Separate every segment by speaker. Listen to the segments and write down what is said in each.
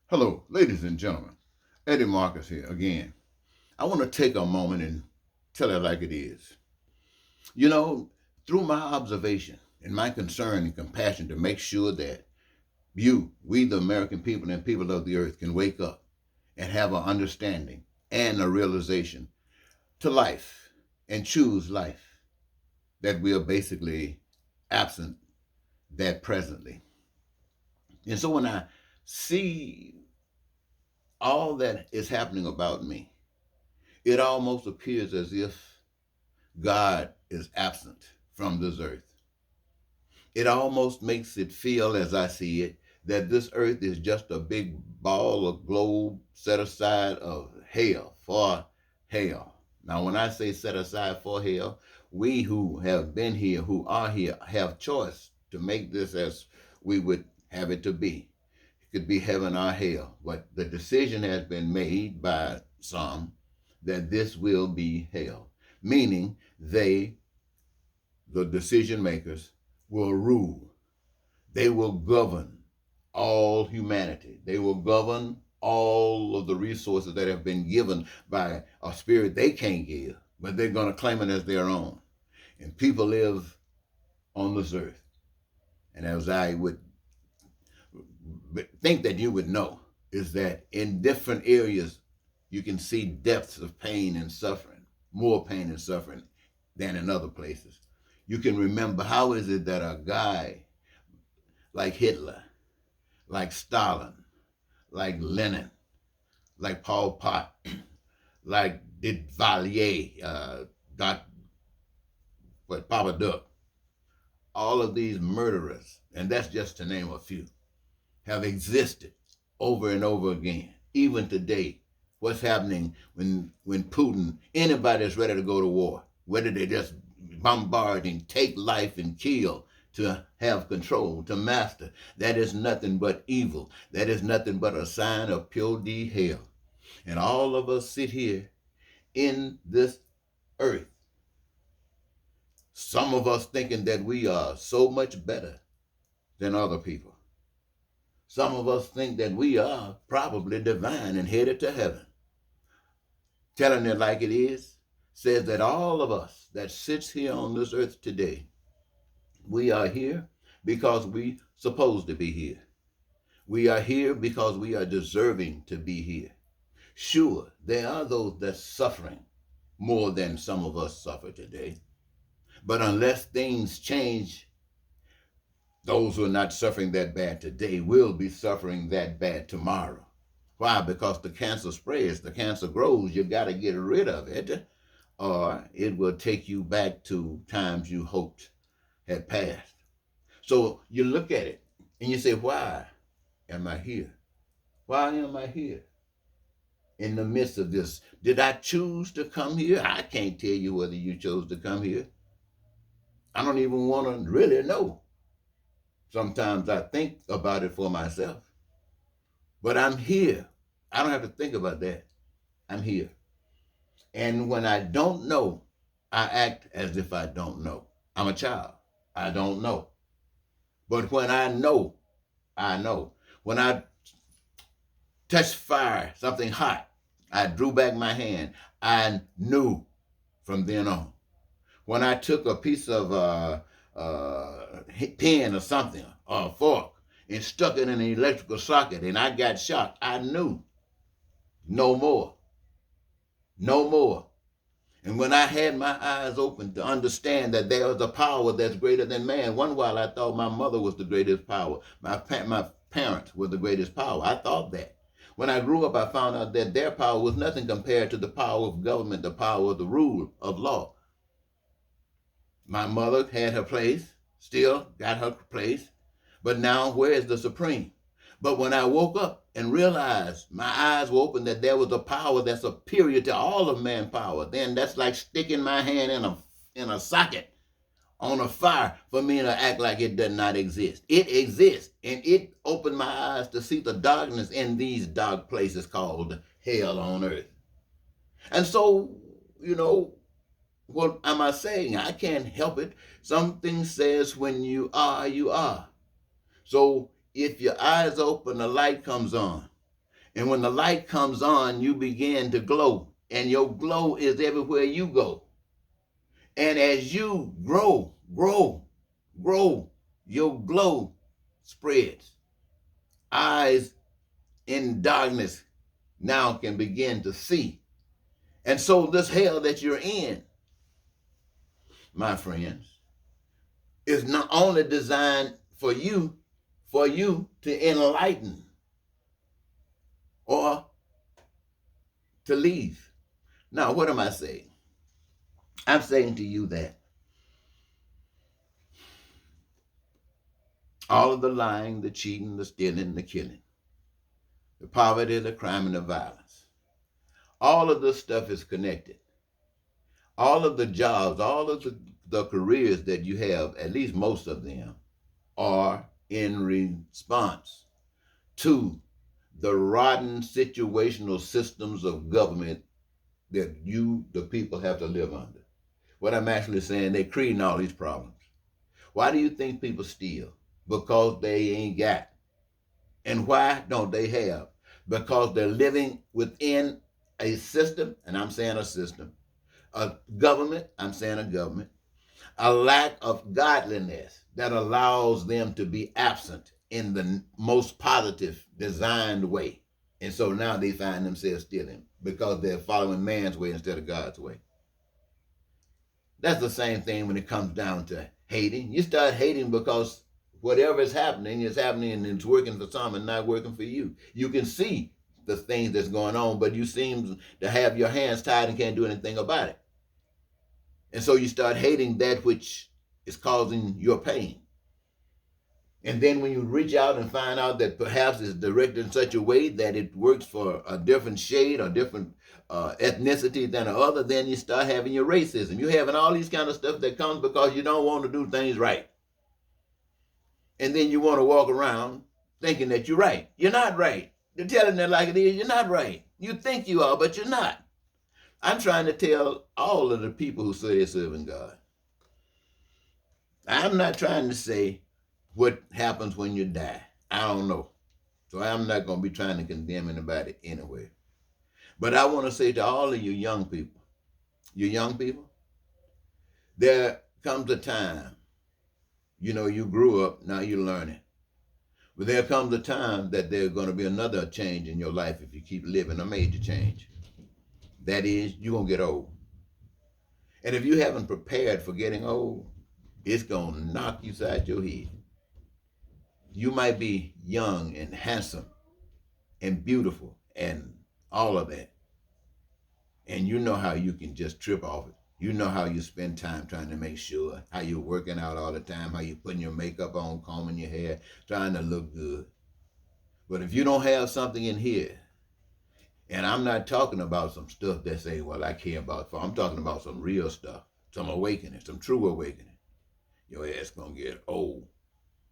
Speaker 1: Hello, ladies and gentlemen. Eddie Marcus here again. I want to take a moment and tell it like it is. You know, through my observation and my concern and compassion to make sure that we, the American people and people of the earth, can wake up and have an understanding and a realization to life and choose life, that we are basically absent that presently. And so when I see all that is happening about me, it almost appears as if God is absent from this earth. It almost makes it feel, as I see it, that this earth is just a big ball of globe set aside of hell, for hell. Now, when I say set aside for hell, we who have been here, who are here, have choice to make this as we would have it to be. It could be heaven or hell, but the decision has been made by some that this will be hell, meaning they, the decision makers, will rule. They will govern all humanity. They will govern all of the resources that have been given by a spirit they can't give, but they're going to claim it as their own. And people live on this earth. And as I would think that you would know, is that in different areas you can see depths of pain and suffering, more pain and suffering than in other places. You can remember, how is it that a guy like Hitler, like Stalin, like Lenin, like Pol Pot, like de Vallier, Papa Duck, all of these murderers, and that's just to name a few, have existed over and over again, even today. What's happening when Putin, anybody that's ready to go to war, whether they just bombard and take life and kill to have control, to master, that is nothing but evil. That is nothing but a sign of pure D hell. And all of us sit here in this earth, some of us thinking that we are so much better than other people. Some of us think that we are probably divine and headed to heaven. Telling it like it is says that all of us that sits here on this earth today, we are here because we supposed to be here. We are here because we are deserving to be here. Sure, there are those that's suffering more than some of us suffer today. But unless things change, those who are not suffering that bad today will be suffering that bad tomorrow. Why? Because the cancer spreads, the cancer grows. You got to get rid of it, or it will take you back to times you hoped had passed. So you look at it and you say, why am I here? Why am I here in the midst of this? Did I choose to come here? I can't tell you whether you chose to come here. I don't even want to really know. Sometimes I think about it for myself. But I'm here. I don't have to think about that. I'm here. And when I don't know, I act as if I don't know. I'm a child. I don't know. But when I know, I know. When I touched fire, something hot, I drew back my hand. I knew from then on. When I took a piece of pen or something, or a fork, and stuck it in an electrical socket and I got shocked, I knew no more. No more. And when I had my eyes open to understand that there was a power that's greater than man, one while I thought my mother was the greatest power. My parents were the greatest power. I thought that. When I grew up, I found out that their power was nothing compared to the power of government, the power of the rule of law. My mother had her place, still got her place, but now where is the supreme? But when I woke up and realized, my eyes were open, that there was a power that's superior to all of manpower, then that's like sticking my hand in a socket on a fire for me to act like it does not exist. It exists, and it opened my eyes to see the darkness in these dark places called hell on earth. And so, what am I saying? I can't help it. Something says when you are, you are. So if your eyes open, the light comes on. And when the light comes on, you begin to glow. And your glow is everywhere you go. And as you grow, your glow spreads. Eyes in darkness now can begin to see. And so this hell that you're in, my friends, is not only designed for you to enlighten or to leave. Now, what am I saying? I'm saying to you that all of the lying, the cheating, the stealing, the killing, the poverty, the crime, and the violence, all of this stuff is connected. All of the jobs, all of the careers that you have, at least most of them, are in response to the rotten situational systems of government that you, the people, have to live under. What I'm actually saying, they're creating all these problems. Why do you think people steal? Because they ain't got. And why don't they have? Because they're living within a system, and I'm saying a system, a government, I'm saying a government, a lack of godliness that allows them to be absent in the most positive, designed way. And so now they find themselves stealing because they're following man's way instead of God's way. That's the same thing when it comes down to hating. You start hating because whatever is happening and it's working for some and not working for you. You can see the things that's going on, but you seem to have your hands tied and can't do anything about it. And so you start hating that which is causing your pain. And then when you reach out and find out that perhaps it's directed in such a way that it works for a different shade or different ethnicity than the other, then you start having your racism. You're having all these kind of stuff that comes because you don't want to do things right. And then you want to walk around thinking that you're right. You're not right. They're telling it like it is. You're not right. You think you are, but you're not. I'm trying to tell all of the people who say they're serving God. I'm not trying to say what happens when you die. I don't know. So I'm not going to be trying to condemn anybody anyway. But I want to say to all of you young people, there comes a time, you grew up, now you're learning. But there comes a time that there's going to be another change in your life if you keep living, a major change. That is, you're going to get old. And if you haven't prepared for getting old, it's going to knock you side your head. You might be young and handsome and beautiful and all of that. And you know how you can just trip off it. You know how you spend time trying to make sure, how you're working out all the time, how you're putting your makeup on, combing your hair, trying to look good. But if you don't have something in here, and I'm not talking about some stuff that say, well, I care about, I'm talking about some real stuff, some awakening, some true awakening. Your ass gonna get old.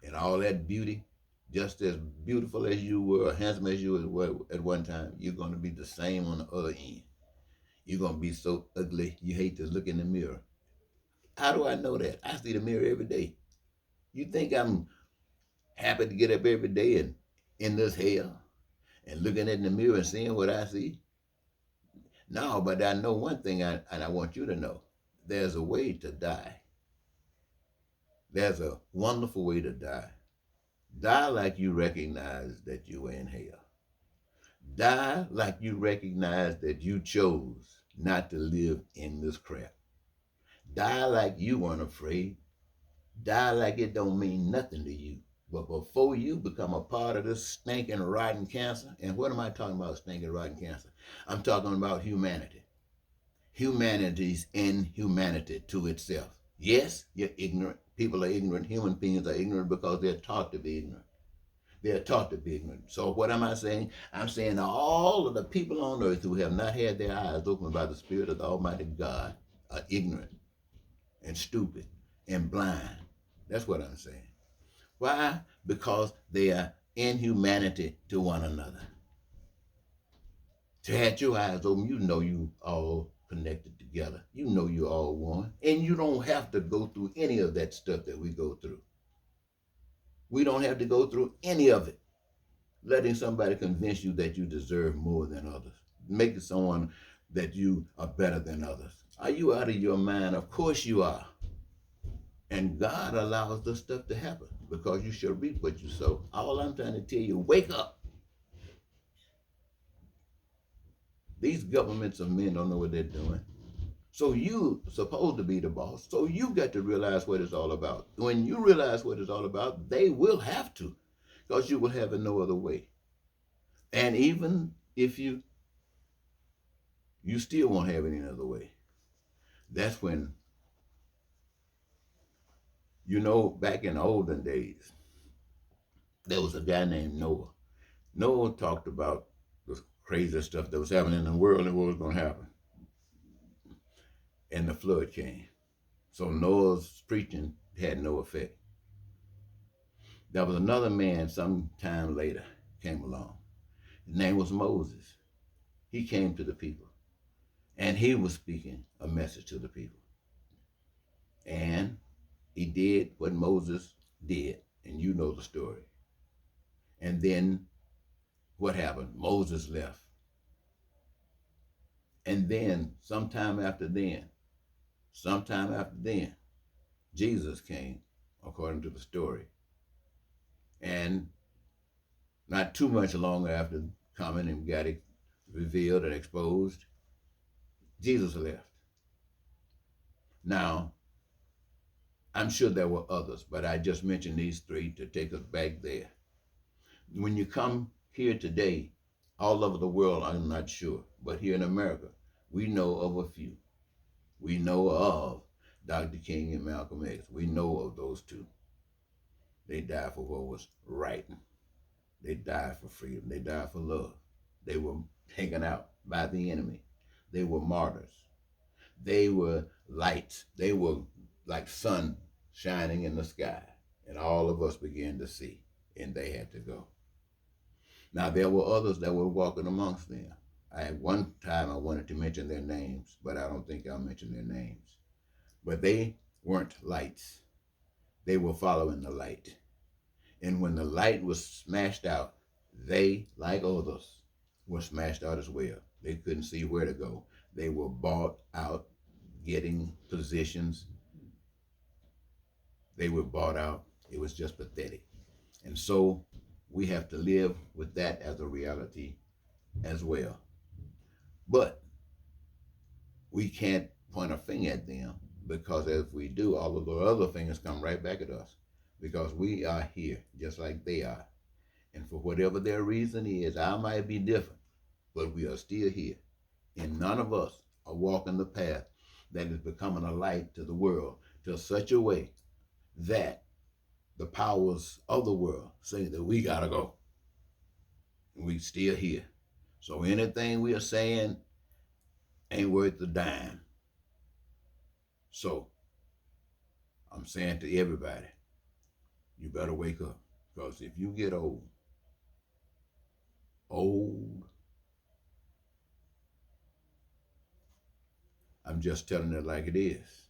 Speaker 1: And all that beauty, just as beautiful as you were, handsome as you were at one time, you're gonna be the same on the other end. You're going to be so ugly, you hate to look in the mirror. How do I know that? I see the mirror every day. You think I'm happy to get up every day and in this hell and looking in the mirror and seeing what I see? No, but I know one thing, and I want you to know. There's a way to die. There's a wonderful way to die. Die like you recognize that you were in hell. Die like you recognize that you chose not to live in this crap. Die like you weren't afraid. Die like it don't mean nothing to you. But before you become a part of this stinking, rotten cancer, and what am I talking about, stinking, rotten cancer? I'm talking about humanity. Humanity's inhumanity to itself. Yes, you're ignorant. People are ignorant. Human beings are ignorant because they're taught to be ignorant. They're taught to be ignorant. So what am I saying? I'm saying all of the people on earth who have not had their eyes opened by the Spirit of the Almighty God are ignorant and stupid and blind. That's what I'm saying. Why? Because they are inhumanity to one another. To have your eyes open, you know you all connected together. You know you all one. And you don't have to go through any of that stuff that we go through. We don't have to go through any of it. letting somebody convince you that you deserve more than others, making someone that you are better than others. Are you out of your mind? Of course you are. And God allows this stuff to happen because you shall reap what you sow. All I'm trying to tell you, wake up. These governments of men don't know what they're doing. So you supposed to be the boss. So you got to realize what it's all about. When you realize what it's all about, they will have to, because you will have it no other way. And even if you still won't have it any other way. That's when, back in the olden days, there was a guy named Noah. Noah talked about the crazy stuff that was happening in the world and what was going to happen. And the flood came. So Noah's preaching had no effect. There was another man some time later came along. His name was Moses. He came to the people. And he was speaking a message to the people. And he did what Moses did. And you know the story. And then what happened? Moses left. And then, sometime after then, Jesus came, according to the story. And not too much longer after coming and got it revealed and exposed, Jesus left. Now, I'm sure there were others, but I just mentioned these three to take us back there. When you come here today, all over the world, I'm not sure, but here in America, we know of a few. We know of Dr. King and Malcolm X. We know of those two. They died for what was right. They died for freedom. They died for love. They were taken out by the enemy. They were martyrs. They were lights. They were like sun shining in the sky. And all of us began to see, and they had to go. Now, there were others that were walking amongst them. At one time I wanted to mention their names, but I don't think I'll mention their names. But they weren't lights. They were following the light. And when the light was smashed out, they, like others, were smashed out as well. They couldn't see where to go. They were bought out, getting positions. They were bought out. It was just pathetic. And so we have to live with that as a reality as well. But we can't point a finger at them, because if we do, all of the other things come right back at us, because we are here just like they are. And for whatever their reason is, I might be different, but we are still here. And none of us are walking the path that is becoming a light to the world to such a way that the powers of the world say that we gotta go. And we still here. So anything we are saying ain't worth a dime. So I'm saying to everybody, you better wake up. Because if you get old, I'm just telling it like it is.